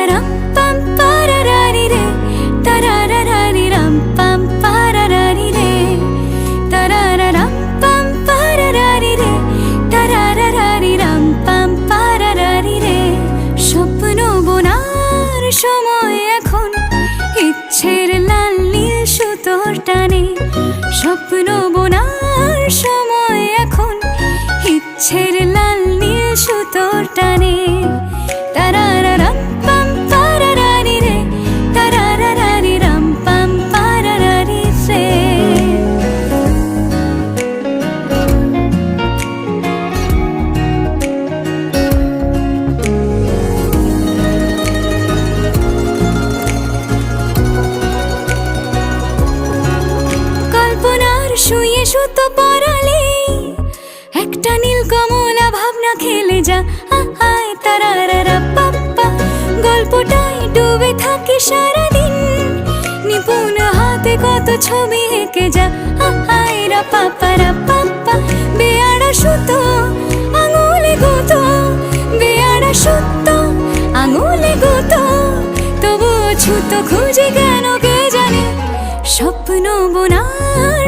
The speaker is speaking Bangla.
তারারারাম পাম পারারারি রে, তারারারারি রাম পাম পারারারি রে, তারারারাম পাম পারারারি রে, তারারারারি রাম পাম পারারারি রে। স্বপ্ন বোনার সময় এখন, ইচ্ছের লাল নীল সুতোর টানে। স্বপ্ন বোনার সময় এখন, ইচ্ছের লাল নীল সুতোর টানে। তারারারাম পাম পারারারি রে, তারারারারি রাম পাম পারারারি রে। কল্পনার শুয়ে সুতো পরালে একটা নীল কমলা ভাবনা খেলে যা। আহায় তারারারা পাপ্পা, গল্পটায় ডুবে থাকি সারাদিন। নিপুণ হাতে কত ছবি এঁকে যা। আহায় রা পাপ্পা, বেয়ারা সুতো আঙুলে গুঁতো, বেয়ারা সুতো আঙুলে গুঁতো। তবুও ছুতো খুঁজে কেন কে জানে, স্বপ্ন বোনার